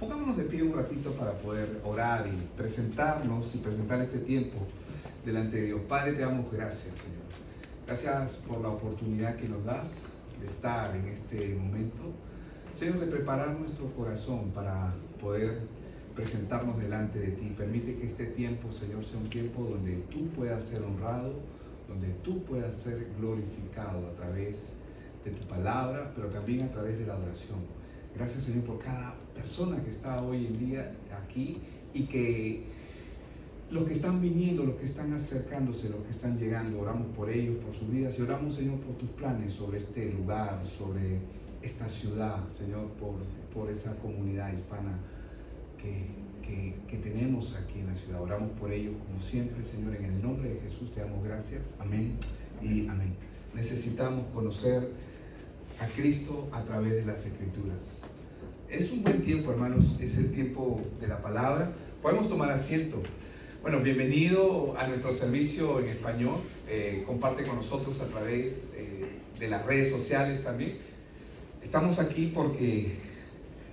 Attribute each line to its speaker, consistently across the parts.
Speaker 1: Pongámonos de pie un ratito para poder orar y presentarnos y presentar este tiempo delante de Dios. Padre, te damos gracias, Señor. Gracias por la oportunidad que nos das de estar en este momento. Señor, de preparar nuestro corazón para poder presentarnos delante de ti. Permite que este tiempo, Señor, sea un tiempo donde tú puedas ser honrado, donde tú puedas ser glorificado a través de tu palabra, pero también a través de la adoración. Gracias, Señor, por cada persona que está hoy en día aquí y que los que están viniendo, los que están acercándose, los que están llegando, oramos por ellos, por sus vidas y oramos, Señor, por tus planes sobre este lugar, sobre esta ciudad, Señor, por esa comunidad hispana que tenemos aquí en la ciudad. Oramos por ellos como siempre, Señor, en el nombre de Jesús te damos gracias. Amén y amén. Necesitamos conocer a Cristo a través de las Escrituras. Es un buen tiempo, hermanos, es el tiempo de la palabra. Podemos tomar asiento. Bueno, bienvenido a nuestro servicio en español. Comparte con nosotros a través de las redes sociales también. Estamos aquí porque,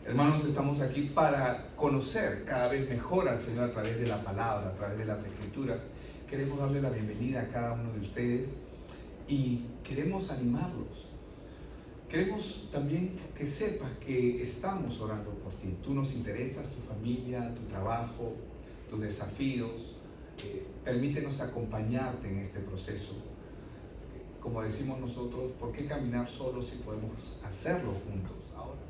Speaker 1: hermanos, estamos aquí para conocer cada vez mejor al Señor a través de la palabra, a través de las Escrituras. Queremos darle la bienvenida a cada uno de ustedes y queremos animarlos. Queremos también que sepas que estamos orando por ti. Tú nos interesas, tu familia, tu trabajo, tus desafíos. Permítenos acompañarte en este proceso. Como decimos nosotros, ¿por qué caminar solos si podemos hacerlo juntos ahora?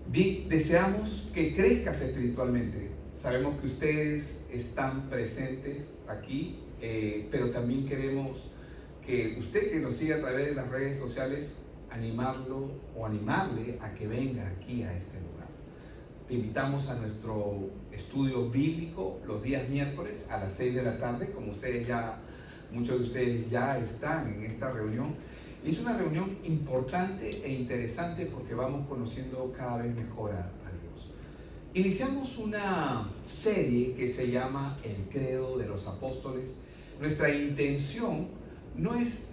Speaker 1: Bien, deseamos que crezcas espiritualmente. Sabemos que ustedes están presentes aquí, pero también queremos que usted que nos sigue a través de las redes sociales, animarlo o animarle a que venga aquí a este lugar. Te invitamos a nuestro estudio bíblico los días miércoles a las 6 de la tarde, como muchos de ustedes ya están en esta reunión. Y es una reunión importante e interesante porque vamos conociendo cada vez mejor a Dios. Iniciamos una serie que se llama El Credo de los Apóstoles. Nuestra intención no es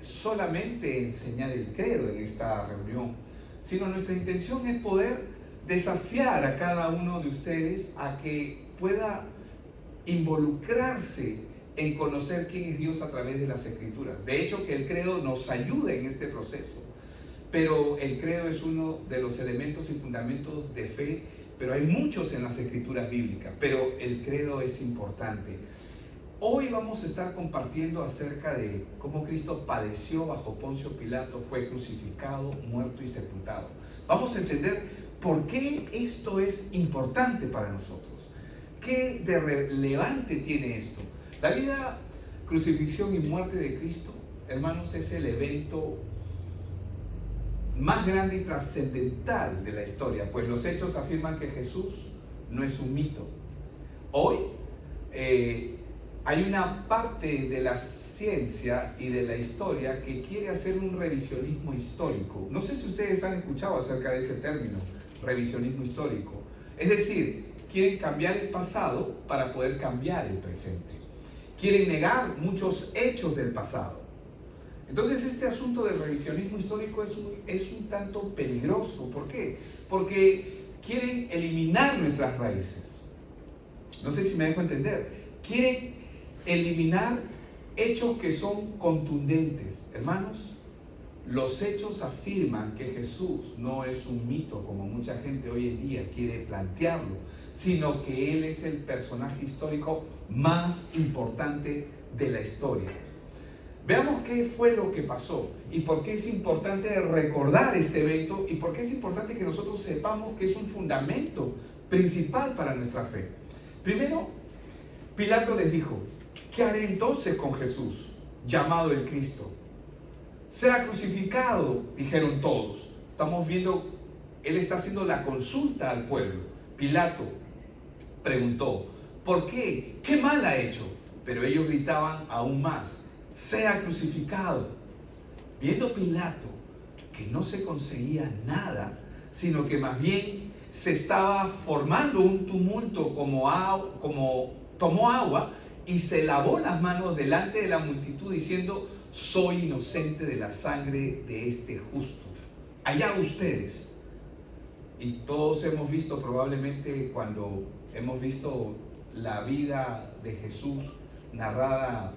Speaker 1: solamente enseñar el credo en esta reunión, sino nuestra intención es poder desafiar a cada uno de ustedes a que pueda involucrarse en conocer quién es Dios a través de las Escrituras. De hecho, que el credo nos ayuda en este proceso, pero el credo es uno de los elementos y fundamentos de fe, pero hay muchos en las Escrituras bíblicas, pero el credo es importante. Hoy vamos a estar compartiendo acerca de cómo Cristo padeció bajo Poncio Pilato, fue crucificado, muerto y sepultado. Vamos a entender por qué esto es importante para nosotros. ¿Qué de relevante tiene esto? La vida, crucifixión y muerte de Cristo, hermanos, es el evento más grande y trascendental de la historia, pues los hechos afirman que Jesús no es un mito. Hoy, hay una parte de la ciencia y de la historia que quiere hacer un revisionismo histórico. No sé si ustedes han escuchado acerca de ese término, revisionismo histórico. Es decir, quieren cambiar el pasado para poder cambiar el presente. Quieren negar muchos hechos del pasado. Entonces este asunto del revisionismo histórico es un tanto peligroso. ¿Por qué? Porque quieren eliminar nuestras raíces. No sé si me dejo entender. Quieren eliminar hechos que son contundentes. Hermanos, los hechos afirman que Jesús no es un mito como mucha gente hoy en día quiere plantearlo, sino que Él es el personaje histórico más importante de la historia. Veamos qué fue lo que pasó y por qué es importante recordar este evento y por qué es importante que nosotros sepamos que es un fundamento principal para nuestra fe. Primero, Pilato les dijo: ¿qué haré entonces con Jesús, llamado el Cristo? Sea crucificado, dijeron todos. Estamos viendo, él está haciendo la consulta al pueblo. Pilato preguntó: ¿por qué? ¿Qué mal ha hecho? Pero ellos gritaban aún más: sea crucificado. Viendo Pilato que no se conseguía nada, sino que más bien se estaba formando un tumulto, como tomó agua y se lavó las manos delante de la multitud diciendo: soy inocente de la sangre de este justo. Allá ustedes. Y todos hemos visto probablemente cuando hemos visto la vida de Jesús narrada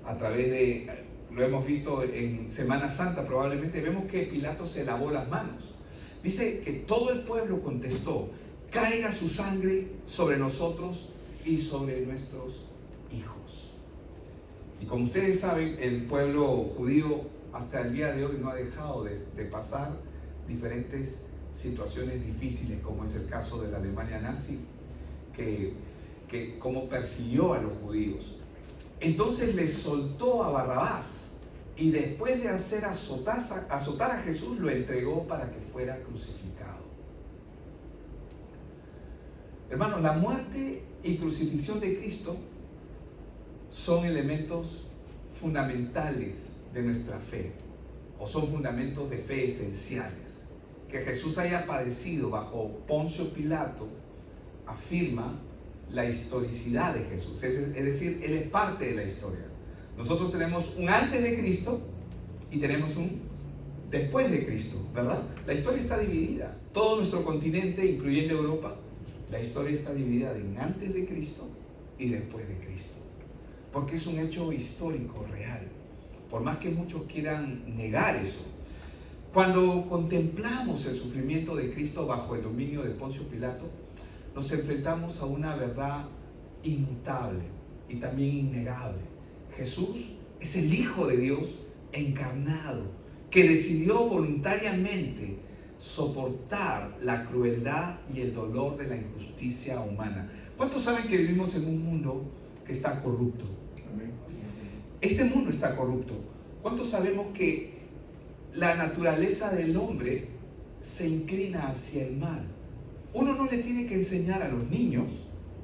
Speaker 1: a través de, lo hemos visto en Semana Santa probablemente, vemos que Pilato se lavó las manos. Dice que todo el pueblo contestó: caiga su sangre sobre nosotros y sobre nuestros hijos. Y como ustedes saben, el pueblo judío hasta el día de hoy no ha dejado de pasar diferentes situaciones difíciles, como es el caso de la Alemania nazi, que como persiguió a los judíos. Entonces le soltó a Barrabás y después de hacer azotar a Jesús, lo entregó para que fuera crucificado. Hermanos, la muerte y crucifixión de Cristo son elementos fundamentales de nuestra fe, o son fundamentos de fe esenciales. Que Jesús haya padecido bajo Poncio Pilato afirma la historicidad de Jesús, es decir, Él es parte de la historia. Nosotros tenemos un antes de Cristo y tenemos un después de Cristo, ¿verdad? La historia está dividida. Todo nuestro continente, incluyendo Europa, la historia está dividida en antes de Cristo y después de Cristo, porque es un hecho histórico real, por más que muchos quieran negar eso. Cuando contemplamos el sufrimiento de Cristo bajo el dominio de Poncio Pilato, nos enfrentamos a una verdad inmutable y también innegable. Jesús es el Hijo de Dios encarnado, que decidió voluntariamente soportar la crueldad y el dolor de la injusticia humana. ¿Cuántos saben que vivimos en un mundo que está corrupto? Este mundo está corrupto. ¿Cuántos sabemos que la naturaleza del hombre se inclina hacia el mal? Uno no le tiene que enseñar a los niños,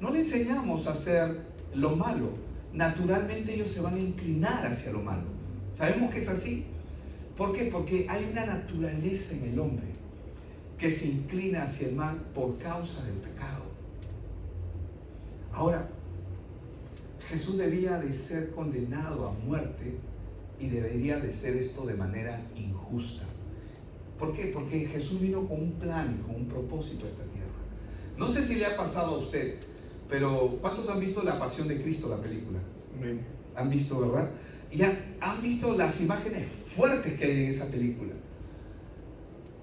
Speaker 1: no le enseñamos a hacer lo malo. Naturalmente ellos se van a inclinar hacia lo malo. ¿Sabemos que es así? ¿Por qué? Porque hay una naturaleza en el hombre que se inclina hacia el mal por causa del pecado. Ahora, Jesús debía de ser condenado a muerte y debería de ser esto de manera injusta. ¿Por qué? Porque Jesús vino con un plan y con un propósito a esta tierra. No sé si le ha pasado a usted, pero ¿cuántos han visto La Pasión de Cristo, la película?
Speaker 2: Amén.
Speaker 1: Han visto, ¿verdad? Y ya han visto las imágenes fuertes que hay en esa película.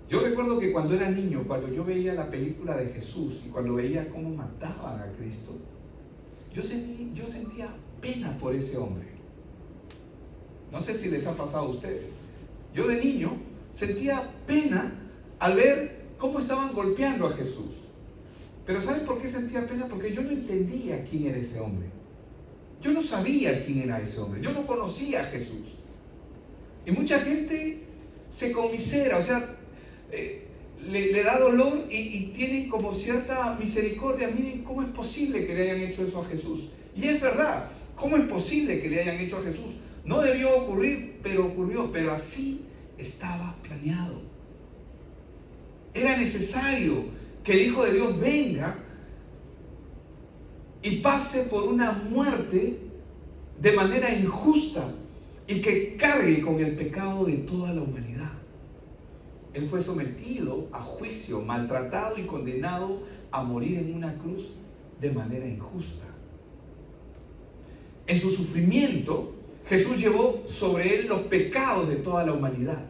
Speaker 1: Yo recuerdo que cuando era niño, cuando yo veía la película de Jesús y cuando veía cómo mataban a Cristo, yo sentía pena por ese hombre. No sé si les ha pasado a ustedes. Yo de niño sentía pena al ver cómo estaban golpeando a Jesús. Pero ¿saben por qué sentía pena? Porque yo no entendía quién era ese hombre. Yo no sabía quién era ese hombre. Yo no conocía a Jesús. Y mucha gente se conmisera, o sea, le da dolor y tienen como cierta misericordia. Miren cómo es posible que le hayan hecho eso a Jesús. Y es verdad, ¿cómo es posible que le hayan hecho a Jesús? No debió ocurrir, pero ocurrió. Pero así estaba planeado. Era necesario que el Hijo de Dios venga y pase por una muerte de manera injusta y que cargue con el pecado de toda la humanidad. Él fue sometido a juicio, maltratado y condenado a morir en una cruz de manera injusta. En su sufrimiento, Jesús llevó sobre él los pecados de toda la humanidad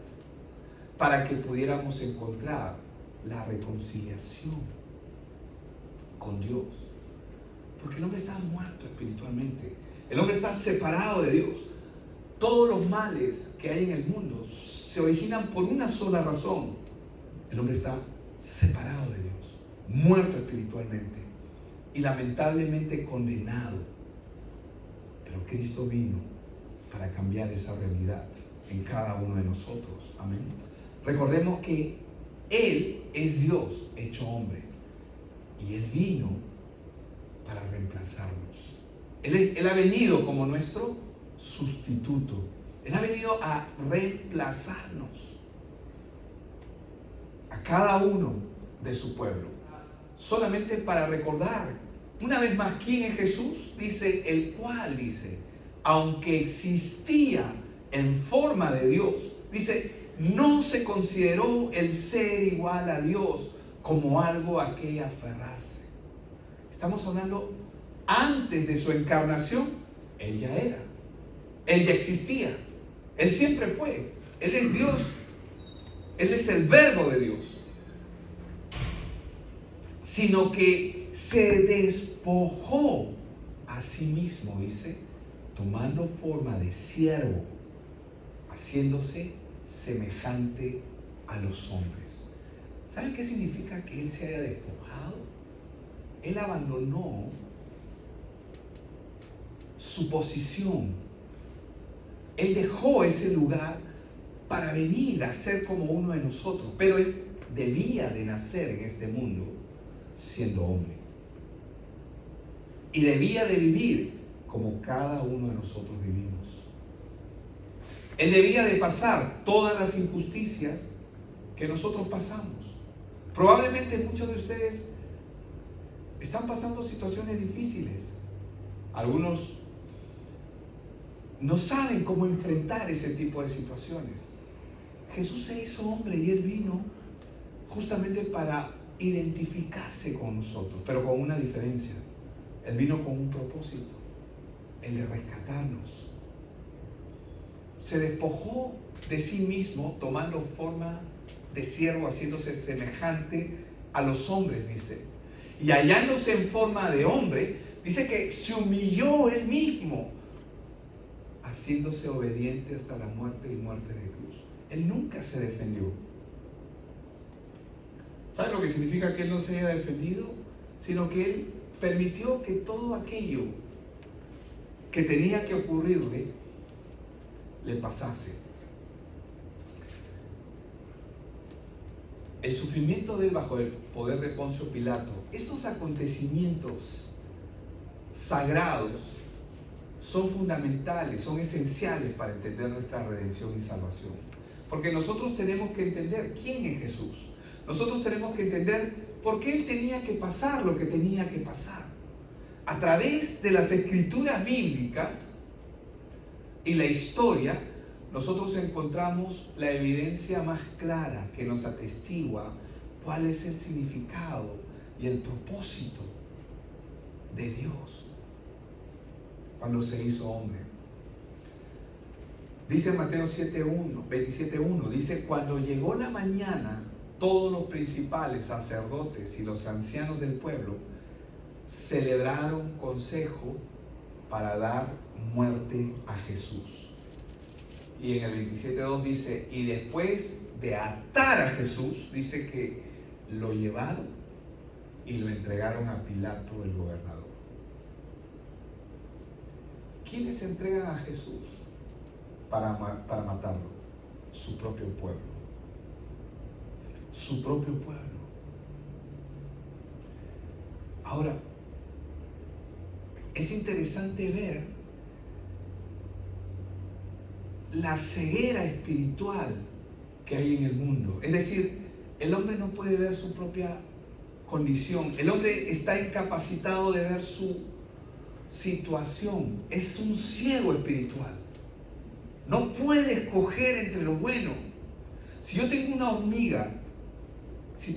Speaker 1: para que pudiéramos encontrar la reconciliación con Dios. Porque el hombre está muerto espiritualmente. El hombre está separado de Dios. Todos los males que hay en el mundo se originan por una sola razón. El hombre está separado de Dios, muerto espiritualmente y lamentablemente condenado. Pero Cristo vino para cambiar esa realidad en cada uno de nosotros. Amén. Recordemos que Él es Dios hecho hombre y Él vino para reemplazarnos. Él ha venido como nuestro sustituto. Él ha venido a reemplazarnos a cada uno de su pueblo. Solamente para recordar una vez más quién es Jesús, dice, el cual dice, aunque existía en forma de Dios, dice, no se consideró el ser igual a Dios como algo a que aferrarse. Estamos hablando antes de su encarnación. Él ya era, Él ya existía, Él siempre fue, Él es Dios, Él es el Verbo de Dios. Sino que se despojó a sí mismo, dice, tomando forma de siervo, haciéndose semejante a los hombres. ¿Saben qué significa que Él se haya despojado? Él abandonó su posición. Él dejó ese lugar para venir a ser como uno de nosotros. Pero Él debía de nacer en este mundo siendo hombre. Y debía de vivir como cada uno de nosotros vivimos. Él debía de pasar todas las injusticias que nosotros pasamos. Probablemente muchos de ustedes están pasando situaciones difíciles. Algunos no saben cómo enfrentar ese tipo de situaciones. Jesús se hizo hombre y Él vino justamente para identificarse con nosotros, pero con una diferencia. Él vino con un propósito, el de rescatarnos. Se despojó de sí mismo, tomando forma de siervo, haciéndose semejante a los hombres, dice. Y hallándose en forma de hombre, dice que se humilló Él mismo, haciéndose obediente hasta la muerte y muerte de cruz. Él nunca se defendió. ¿Sabe lo que significa que Él no se haya defendido? Sino que Él permitió que todo aquello que tenía que ocurrirle le pasase. El sufrimiento de Él bajo el poder de Poncio Pilato, estos acontecimientos sagrados son fundamentales, son esenciales para entender nuestra redención y salvación. Porque nosotros tenemos que entender quién es Jesús. Nosotros tenemos que entender por qué Él tenía que pasar lo que tenía que pasar. A través de las escrituras bíblicas y la historia, nosotros encontramos la evidencia más clara que nos atestigua cuál es el significado y el propósito de Dios cuando se hizo hombre. Dice Mateo 27:1, dice: cuando llegó la mañana, todos los principales sacerdotes y los ancianos del pueblo celebraron consejo para dar muerte a Jesús. Y en el 27:2 dice: y después de atar a Jesús, dice que lo llevaron y lo entregaron a Pilato, el gobernador. ¿Quiénes entregan a Jesús para matarlo? Su propio pueblo. Su propio pueblo. Ahora, es interesante ver la ceguera espiritual que hay en el mundo. Es decir, el hombre no puede ver su propia condición. El hombre está incapacitado de ver su situación. Es un ciego espiritual. No puede escoger entre lo bueno. Si yo tengo una hormiga, si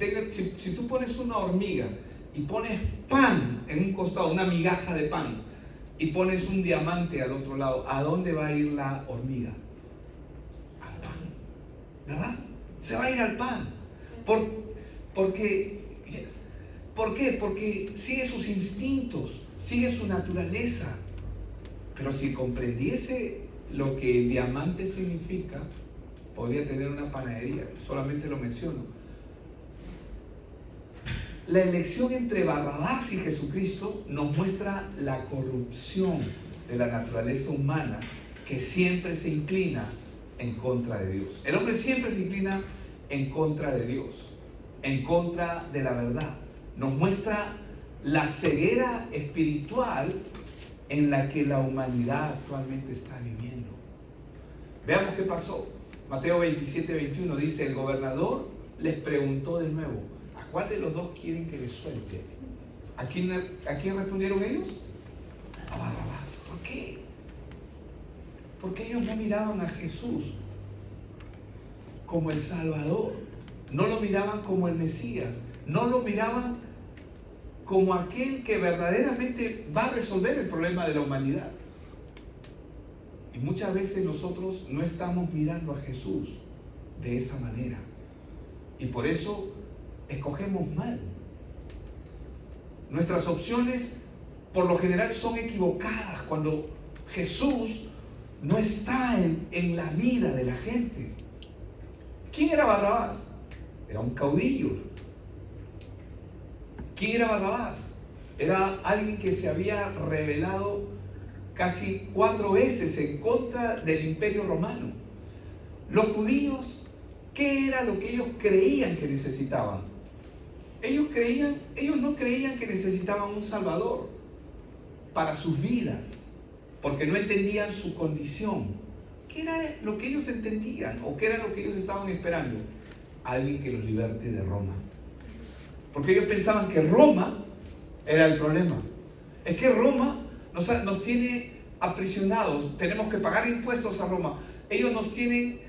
Speaker 1: tú pones una hormiga y pones pan en un costado, una migaja de pan, y pones un diamante al otro lado, ¿a dónde va a ir la hormiga? Al pan, ¿verdad? Se va a ir al pan. ¿Por qué? Porque sigue sus instintos, sigue su naturaleza. Pero si comprendiese lo que el diamante significa, podría tener una panadería. Solamente lo menciono. La elección entre Barrabás y Jesucristo nos muestra la corrupción de la naturaleza humana que siempre se inclina en contra de Dios. El hombre siempre se inclina en contra de Dios, en contra de la verdad. Nos muestra la ceguera espiritual en la que la humanidad actualmente está viviendo. Veamos qué pasó. Mateo 27:21 dice: el gobernador les preguntó de nuevo: ¿a cuál de los dos quieren que les suelte? ¿A quién respondieron ellos? A Barrabás. ¿Por qué? Porque ellos no miraban a Jesús como el Salvador, no lo miraban como el Mesías, no lo miraban como aquel que verdaderamente va a resolver el problema de la humanidad. Y muchas veces nosotros no estamos mirando a Jesús de esa manera. Y por eso escogemos mal. Nuestras opciones por lo general son equivocadas cuando Jesús no está en la vida de la gente. ¿Quién era Barrabás? Era un caudillo. ¿Quién era Barrabás? Era alguien que se había rebelado casi 4 veces en contra del Imperio Romano. Los judíos, ¿qué era lo que ellos creían que necesitaban? Ellos no creían que necesitaban un Salvador para sus vidas, porque no entendían su condición. ¿Qué era lo que ellos entendían o qué era lo que ellos estaban esperando? Alguien que los liberte de Roma. Porque ellos pensaban que Roma era el problema. Es que Roma nos tiene aprisionados, tenemos que pagar impuestos a Roma. Ellos nos tienen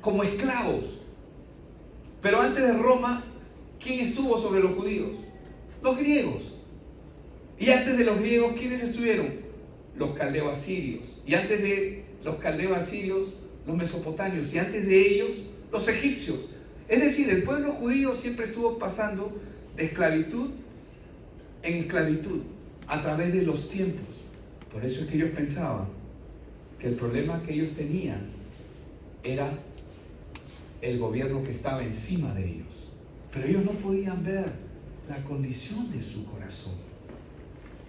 Speaker 1: como esclavos. Pero antes de Roma, ¿quién estuvo sobre los judíos? Los griegos. Y antes de los griegos, ¿quiénes estuvieron? Los caldeos asirios. Y antes de los caldeos asirios, los mesopotamios. Y antes de ellos, los egipcios. Es decir, el pueblo judío siempre estuvo pasando de esclavitud en esclavitud a través de los tiempos. Por eso es que ellos pensaban que el problema que ellos tenían era el gobierno que estaba encima de ellos. Pero ellos no podían ver la condición de su corazón.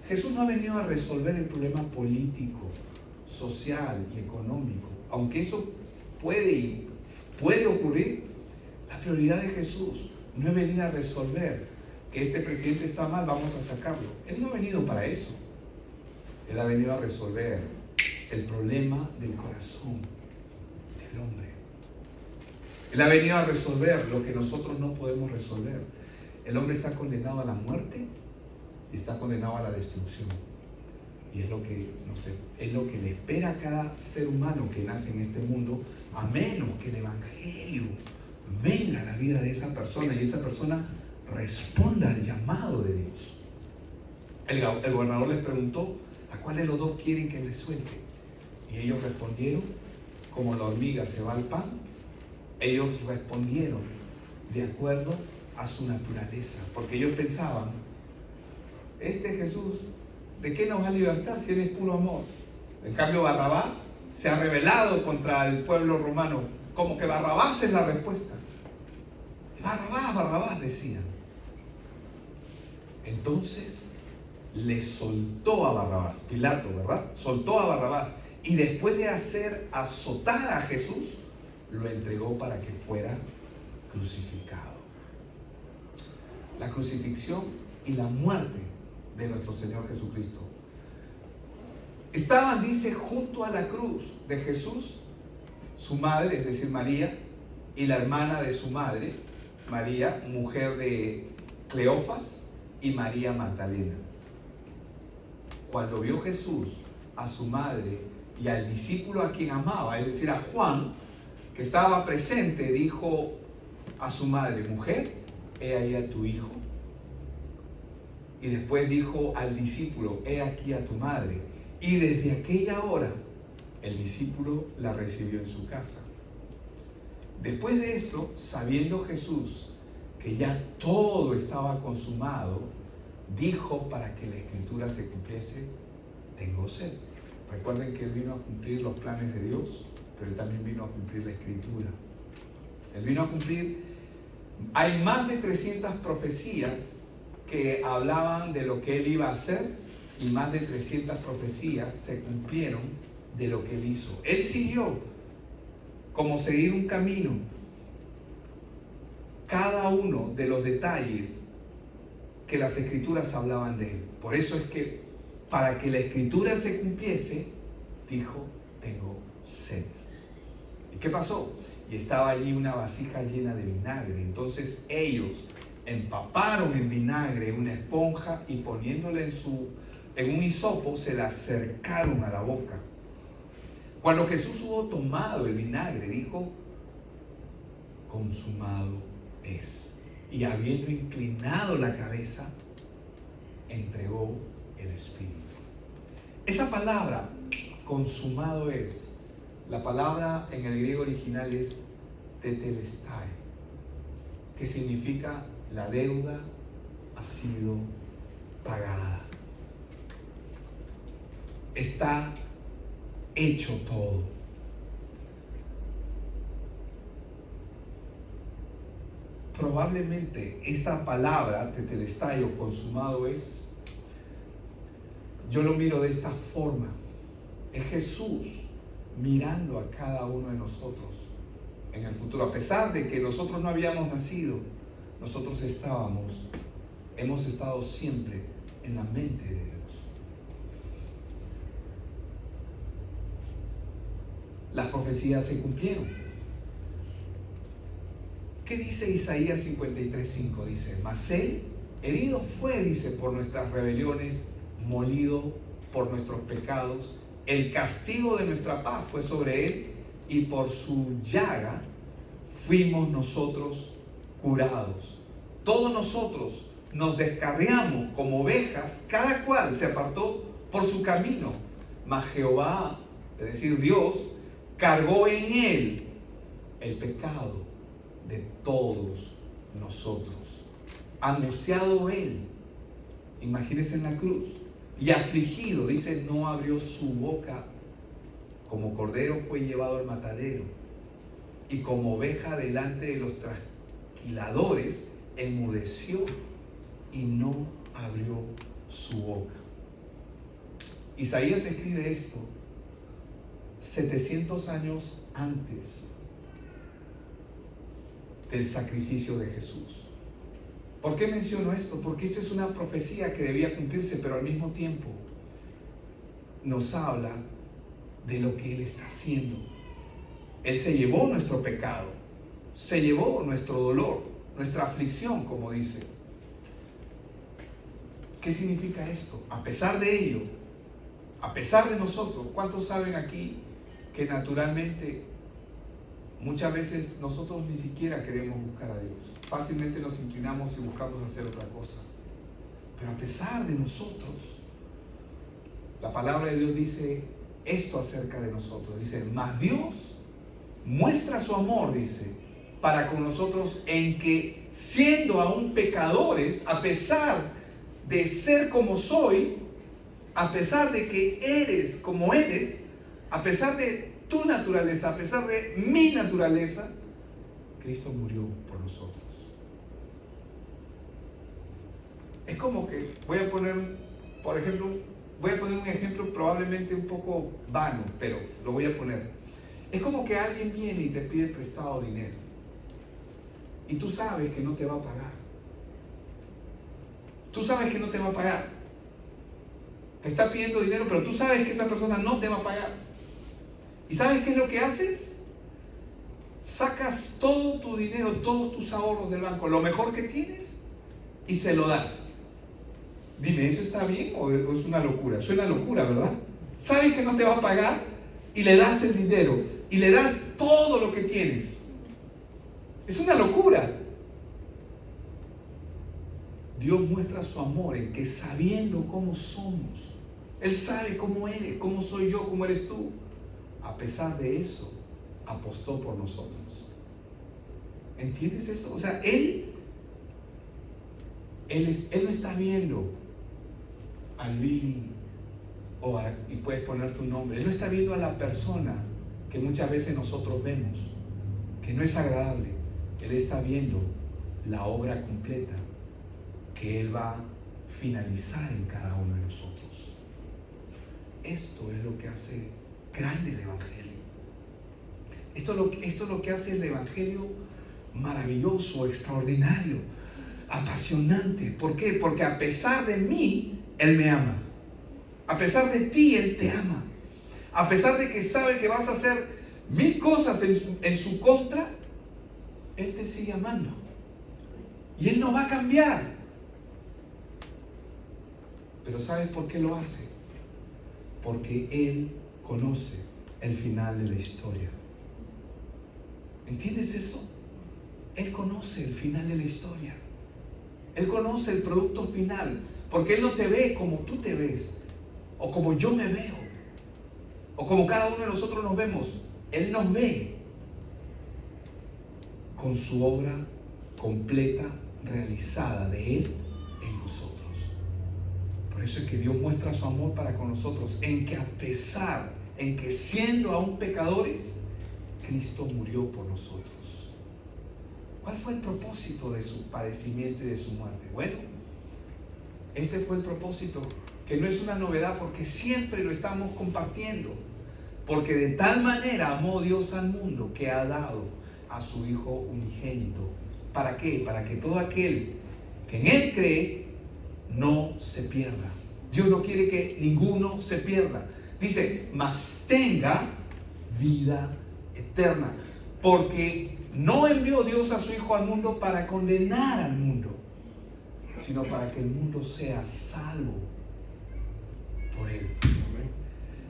Speaker 1: Jesús no ha venido a resolver el problema político, social y económico. Aunque eso puede ocurrir, la prioridad de Jesús no es venir a resolver que este presidente está mal, vamos a sacarlo. Él no ha venido para eso. Él ha venido a resolver el problema del corazón del hombre. Él ha venido a resolver lo que nosotros no podemos resolver. El hombre está condenado a la muerte y está condenado a la destrucción. Y es lo que le espera a cada ser humano que nace en este mundo, a menos que el Evangelio venga a la vida de esa persona y esa persona responda al llamado de Dios. El gobernador les preguntó: ¿a cuál de los dos quieren que les suelte? Y ellos respondieron: como la hormiga se va al pan. Ellos respondieron de acuerdo a su naturaleza, porque ellos pensaban: este Jesús, ¿de qué nos va a libertar si Él es puro amor? En cambio, Barrabás se ha rebelado contra el pueblo romano, como que Barrabás es la respuesta. Barrabás, Barrabás, decían. Entonces le soltó a Barrabás, Pilato, ¿verdad? Soltó a Barrabás y después de hacer azotar a Jesús, lo entregó para que fuera crucificado. La crucifixión y la muerte de nuestro Señor Jesucristo estaban, dice, junto a la cruz de Jesús, su madre, es decir, María, y la hermana de su madre, María, mujer de Cleofas, y María Magdalena. Cuando vio Jesús a su madre y al discípulo a quien amaba, es decir, a Juan, que estaba presente, dijo a su madre: mujer, he ahí a tu hijo. Y después dijo al discípulo: he aquí a tu madre. Y desde aquella hora el discípulo la recibió en su casa. Después de esto, sabiendo Jesús que ya todo estaba consumado, dijo, para que la escritura se cumpliese: tengo sed. Recuerden que Él vino a cumplir los planes de Dios, pero Él también vino a cumplir la escritura. Él vino a cumplir. Hay más de 300 profecías que hablaban de lo que Él iba a hacer, y más de 300 profecías se cumplieron de lo que Él hizo. Él siguió como seguir un camino cada uno de los detalles que las escrituras hablaban de Él. Por eso es que para que la escritura se cumpliese, dijo: tengo sed. ¿Y qué pasó? Y estaba allí una vasija llena de vinagre. Entonces ellos empaparon en vinagre una esponja y poniéndola en un hisopo, se la acercaron a la boca. Cuando Jesús hubo tomado el vinagre, dijo: consumado es. y habiendo inclinado la cabeza, entregó el espíritu. Esa palabra, consumado es, la palabra en el griego original es tetelestai, que significa la deuda ha sido pagada. Está hecho todo. Probablemente esta palabra, tetelestai o consumado es, yo lo miro de esta forma. Es Jesús mirando a cada uno de nosotros en el futuro. A pesar de que nosotros no habíamos nacido, nosotros hemos estado siempre en la mente de Dios. Las profecías se cumplieron. ¿Qué dice Isaías 53:5? Dice, mas él herido fue, dice, por nuestras rebeliones, molido por nuestros pecados. El castigo de nuestra paz fue sobre él, y por su llaga fuimos nosotros curados. Todos nosotros nos descarriamos como ovejas, cada cual se apartó por su camino, mas Jehová, es decir, Dios, cargó en él el pecado de todos nosotros. Angustiado él, imagínense en la cruz, y afligido, dice, no abrió su boca. Como cordero fue llevado al matadero, y como oveja delante de los trasquiladores enmudeció y no abrió su boca. Isaías escribe esto 700 años antes del sacrificio de Jesús. ¿Por qué menciono esto? Porque esta es una profecía que debía cumplirse, pero al mismo tiempo nos habla de lo que Él está haciendo. Él se llevó nuestro pecado, se llevó nuestro dolor, nuestra aflicción, como dice. ¿Qué significa esto? A pesar de ello, a pesar de nosotros, ¿cuántos saben aquí que naturalmente muchas veces nosotros ni siquiera queremos buscar a Dios? Fácilmente nos inclinamos y buscamos hacer otra cosa. Pero a pesar de nosotros, la palabra de Dios dice esto acerca de nosotros. Dice, mas Dios muestra su amor, dice, para con nosotros en que, siendo aún pecadores, a pesar de ser como soy, a pesar de que eres como eres, a pesar de tu naturaleza, a pesar de mi naturaleza, Cristo murió por nosotros. Es como que, voy a poner un ejemplo probablemente un poco vano, pero lo voy a poner. Es como que alguien viene y te pide prestado dinero, y tú sabes que no te va a pagar. Tú sabes que no te va a pagar. Te está pidiendo dinero, pero tú sabes que esa persona no te va a pagar. ¿Y sabes qué es lo que haces? Sacas todo tu dinero, todos tus ahorros del banco, lo mejor que tienes, y se lo das. Dime, ¿eso está bien o es una locura? Suena locura, ¿verdad? Sabes que no te va a pagar y le das el dinero y le das todo lo que tienes. Es una locura. Dios muestra su amor en que, sabiendo cómo somos, Él sabe cómo eres, cómo soy yo, cómo eres tú. A pesar de eso, apostó por nosotros. ¿Entiendes eso? O sea, Él no está viendo a Lili, y puedes poner tu nombre. Él no está viendo a la persona que muchas veces nosotros vemos, que no es agradable. Él está viendo la obra completa que Él va a finalizar en cada uno de nosotros. Esto es lo que hace grande el Evangelio. Esto es lo que hace el Evangelio maravilloso, extraordinario, apasionante. ¿Por qué? Porque a pesar de mí, Él me ama. A pesar de ti, Él te ama. A pesar de que sabe que vas a hacer 1000 cosas en su contra, Él te sigue amando. Y Él no va a cambiar. Pero ¿sabes por qué lo hace? Porque Él conoce el final de la historia. ¿Entiendes eso? Él conoce el final de la historia. Él conoce el producto final, porque Él no te ve como tú te ves, o como yo me veo, o como cada uno de nosotros nos vemos. Él nos ve con su obra completa, realizada de Él en nosotros. Por eso es que Dios muestra su amor para con nosotros, en que a pesar, en que siendo aún pecadores, Cristo murió por nosotros. ¿Cuál fue el propósito de su padecimiento y de su muerte? Bueno, este fue el propósito, que no es una novedad porque siempre lo estamos compartiendo. Porque de tal manera amó Dios al mundo que ha dado a su Hijo unigénito. ¿Para qué? Para que todo aquel que en Él cree no se pierda. Dios no quiere que ninguno se pierda. Dice, mas tenga vida eterna. Porque no envió Dios a su Hijo al mundo para condenar al mundo, sino para que el mundo sea salvo por Él.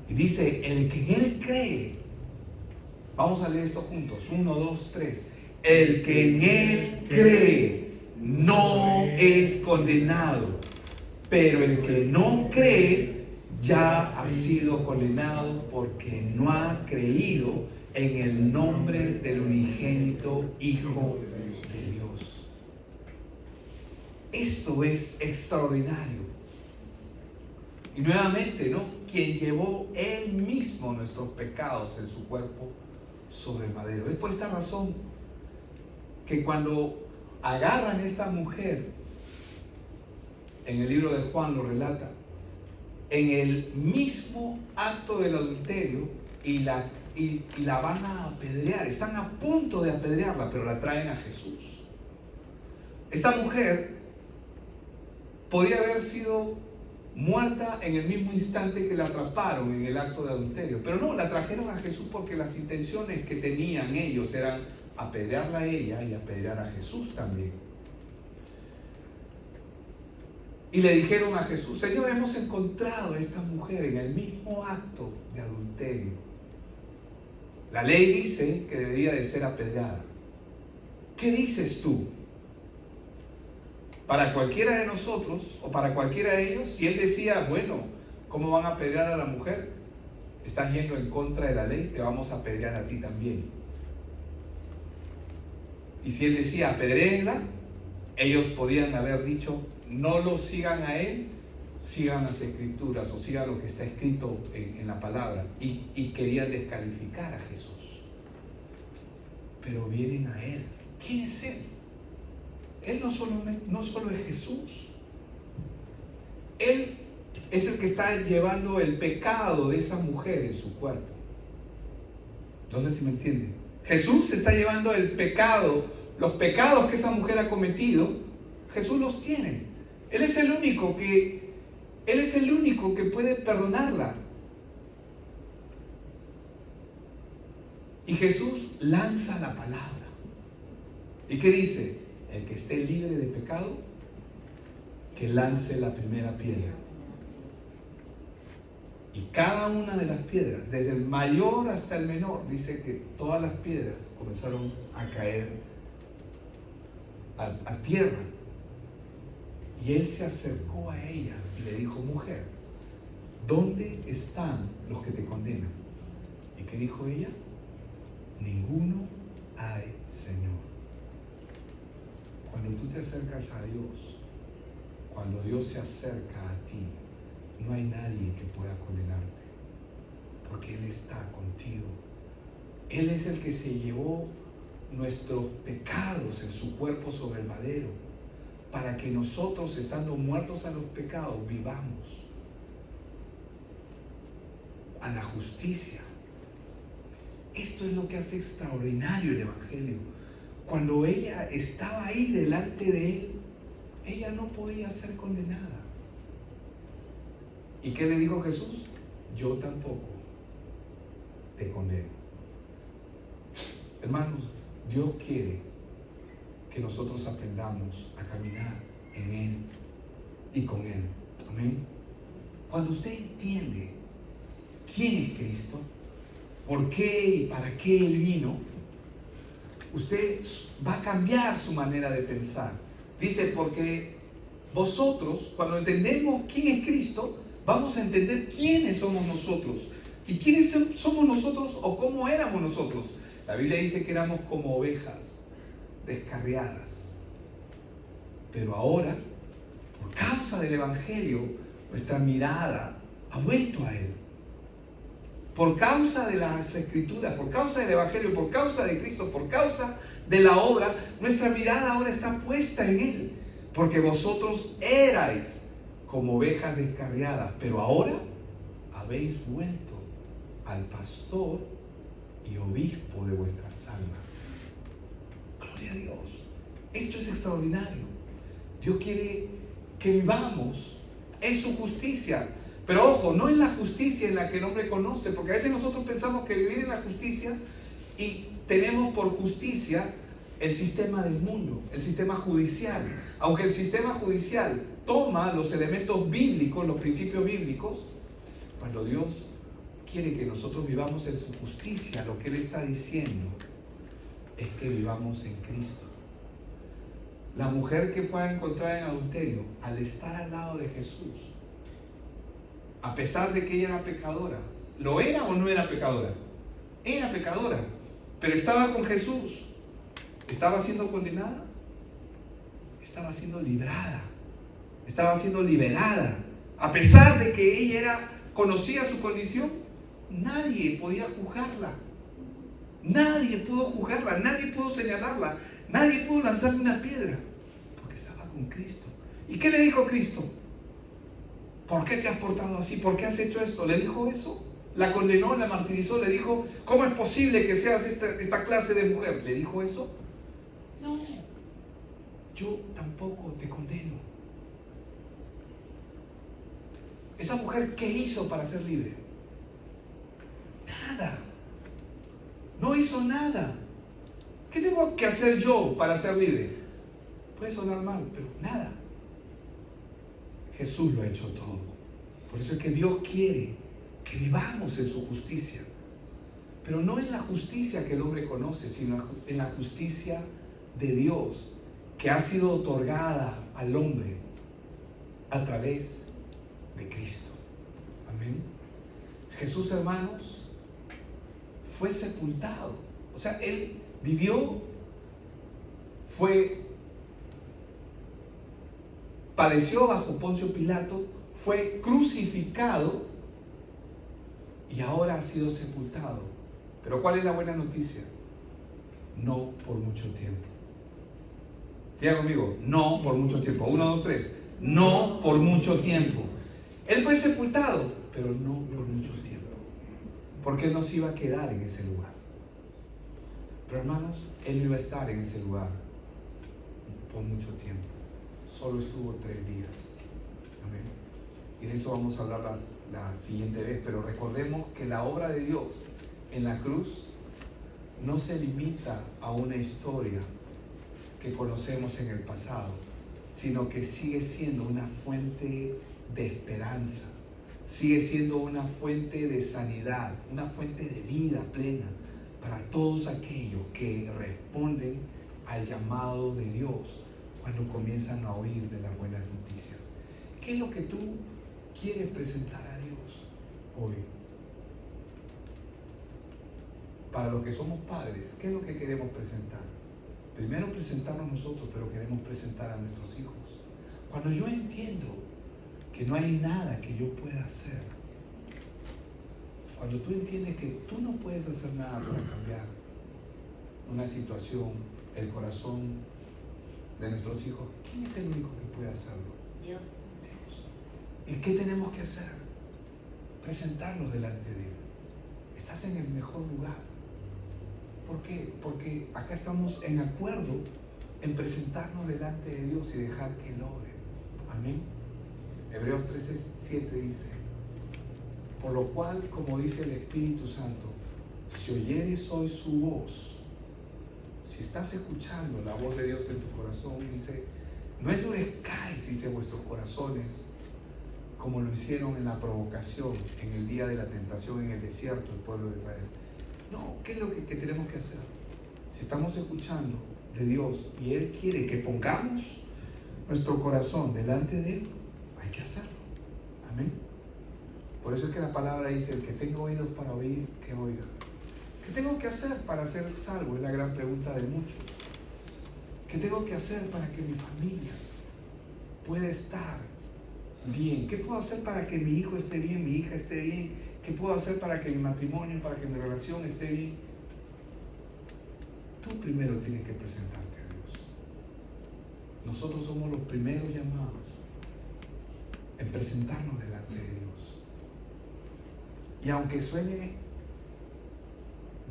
Speaker 1: Y dice, el que en Él cree. Vamos a leer esto juntos. 1, 2, 3. El que en Él cree no es condenado, pero el que no cree ya ha sido condenado porque no ha creído en el nombre del unigénito Hijo de Dios. Esto es extraordinario. Y nuevamente, ¿no? Quien llevó Él mismo nuestros pecados en su cuerpo sobre el madero. Es por esta razón que cuando agarran a esta mujer, en el libro de Juan lo relata, en el mismo acto del adulterio, y la van a apedrear, están a punto de apedrearla, pero la traen a Jesús. Esta mujer podía haber sido muerta en el mismo instante que la atraparon en el acto de adulterio, pero no, la trajeron a Jesús porque las intenciones que tenían ellos eran apedrearla a ella y apedrear a Jesús también. Y le dijeron a Jesús, Señor, hemos encontrado a esta mujer en el mismo acto de adulterio. La ley dice que debería de ser apedreada. ¿Qué dices tú? Para cualquiera de nosotros o para cualquiera de ellos, si él decía, bueno, ¿cómo van a apedrear a la mujer? Estás yendo en contra de la ley, te vamos a apedrear a ti también. Y si él decía, apedréenla, ellos podían haber dicho, no lo sigan a él, sigan las escrituras o sigan lo que está escrito en la palabra. Y querían descalificar a Jesús. Pero vienen a él. ¿Quién es él? Él no solo es Jesús. Él es el que está llevando el pecado de esa mujer en su cuerpo. No sé si me entienden. Jesús está llevando el pecado, los pecados que esa mujer ha cometido, Jesús los tiene. Él es el único que puede perdonarla. Y Jesús lanza la palabra. ¿Y qué dice? El que esté libre de pecado, que lance la primera piedra. Y cada una de las piedras, desde el mayor hasta el menor, dice que todas las piedras comenzaron a caer a tierra. Y él se acercó a ella y le dijo, mujer, ¿dónde están los que te condenan? ¿Y qué dijo ella? Ninguno hay, Señor. Cuando tú te acercas a Dios, cuando Dios se acerca a ti, no hay nadie que pueda condenarte, porque Él está contigo. Él es el que se llevó nuestros pecados en su cuerpo sobre el madero, para que nosotros, estando muertos a los pecados, vivamos a la justicia. Esto es lo que hace extraordinario el Evangelio. Cuando ella estaba ahí delante de Él, ella no podía ser condenada. ¿Y qué le dijo Jesús? Yo tampoco te condeno. Hermanos, Dios quiere que nosotros aprendamos a caminar en Él y con Él. Amén. Cuando usted entiende quién es Cristo, por qué y para qué Él vino, usted va a cambiar su manera de pensar. Dice, porque Vosotros, cuando entendemos quién es Cristo, vamos a entender quiénes somos nosotros. ¿Y quiénes somos nosotros o cómo éramos nosotros? La Biblia dice que éramos como ovejas descarriadas. Pero ahora, por causa del Evangelio, nuestra mirada ha vuelto a Él. Por causa de las Escrituras, por causa del Evangelio, por causa de Cristo, por causa de la obra, nuestra mirada ahora está puesta en Él. Porque vosotros erais como ovejas descarriadas, pero ahora habéis vuelto al pastor y obispo de vuestras almas. Gloria a Dios. Esto es extraordinario. Dios quiere que vivamos en su justicia. Pero ojo, no en la justicia en la que el hombre conoce, porque a veces nosotros pensamos que vivir en la justicia y tenemos por justicia el sistema del mundo, el sistema judicial. Aunque el sistema judicial toma los elementos bíblicos, los principios bíblicos, cuando Dios quiere que nosotros vivamos en su justicia, lo que Él está diciendo es que vivamos en Cristo. La mujer que fue encontrada en adulterio, al estar al lado de Jesús, a pesar de que ella era pecadora, ¿lo era o no era pecadora? Era pecadora, pero estaba con Jesús. ¿Estaba siendo condenada? Estaba siendo librada, estaba siendo liberada. A pesar de que ella conocía su condición, nadie podía juzgarla. Nadie pudo juzgarla, nadie pudo señalarla, nadie pudo lanzarle una piedra, porque estaba con Cristo. ¿Y qué le dijo Cristo? ¿Por qué te has portado así? ¿Por qué has hecho esto? ¿Le dijo eso? ¿La condenó, la martirizó? ¿Le dijo, cómo es posible que seas esta clase de mujer? ¿Le dijo eso? No, yo tampoco te condeno. ¿Esa mujer qué hizo para ser libre? Nada. No hizo nada. ¿Qué tengo que hacer yo para ser libre? Puede sonar mal, pero nada. Jesús lo ha hecho todo. Por eso es que Dios quiere que vivamos en su justicia. Pero no en la justicia que el hombre conoce, sino en la justicia de Dios, que ha sido otorgada al hombre a través de Cristo. Amén. Jesús, hermanos, fue sepultado. O sea, Él vivió, padeció bajo Poncio Pilato, fue crucificado y ahora ha sido sepultado. Pero ¿cuál es la buena noticia? No por mucho tiempo. Diga conmigo, no por mucho tiempo. 1, 2, 3. No por mucho tiempo. Él fue sepultado, pero no por mucho tiempo. Porque Él no se iba a quedar en ese lugar. Pero hermanos, Él no iba a estar en ese lugar por mucho tiempo. Solo estuvo 3 días. Amén. Y de eso vamos a hablar la siguiente vez. Pero recordemos que la obra de Dios en la cruz no se limita a una historia que conocemos en el pasado, sino que sigue siendo una fuente de esperanza, sigue siendo una fuente de sanidad, una fuente de vida plena para todos aquellos que responden al llamado de Dios cuando comienzan a oír de las buenas noticias. ¿Qué es lo que tú quieres presentar a Dios hoy? Para los que somos padres, ¿qué es lo que queremos presentar? Primero presentarnos nosotros, pero queremos presentar a nuestros hijos. Cuando yo entiendo que no hay nada que yo pueda hacer, cuando tú entiendes que tú no puedes hacer nada para cambiar una situación, el corazón de nuestros hijos, ¿quién es el único que puede hacerlo?
Speaker 2: Dios.
Speaker 1: Dios. ¿Y qué tenemos que hacer? Presentarnos delante de Él. Estás en el mejor lugar. ¿Por qué? Porque acá estamos en acuerdo en presentarnos delante de Dios y dejar que Él obre. Amén. Hebreos 13:7 dice: por lo cual, como dice el Espíritu Santo, si oyeres hoy su voz, si estás escuchando la voz de Dios en tu corazón, dice, no endurezcáis, dice, vuestros corazones, como lo hicieron en la provocación, en el día de la tentación en el desierto, el pueblo de Israel. No, ¿qué es lo que tenemos que hacer? Si estamos escuchando de Dios y Él quiere que pongamos nuestro corazón delante de Él, hay que hacerlo. Amén. Por eso es que la palabra dice, el que tenga oídos para oír, que oiga. ¿Qué tengo que hacer para ser salvo? Es la gran pregunta de muchos. ¿Qué tengo que hacer para que mi familia pueda estar bien? ¿Qué puedo hacer para que mi hijo esté bien, mi hija esté bien? ¿Qué puedo hacer para que mi matrimonio, para que mi relación esté bien? Tú primero tienes que presentarte a Dios. Nosotros somos los primeros llamados en presentarnos delante de Dios. Y aunque suene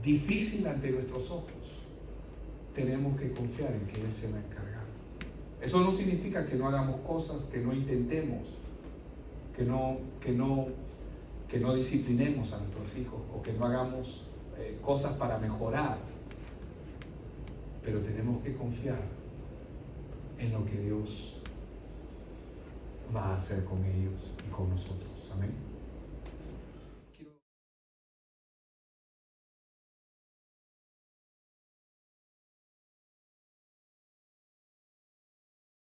Speaker 1: difícil ante nuestros ojos, tenemos que confiar en que Él se va a encargar. Eso no significa que no hagamos cosas, que no intentemos, que no disciplinemos a nuestros hijos o que no hagamos cosas para mejorar. Pero tenemos que confiar en lo que Dios va a hacer con ellos y con nosotros. Amén.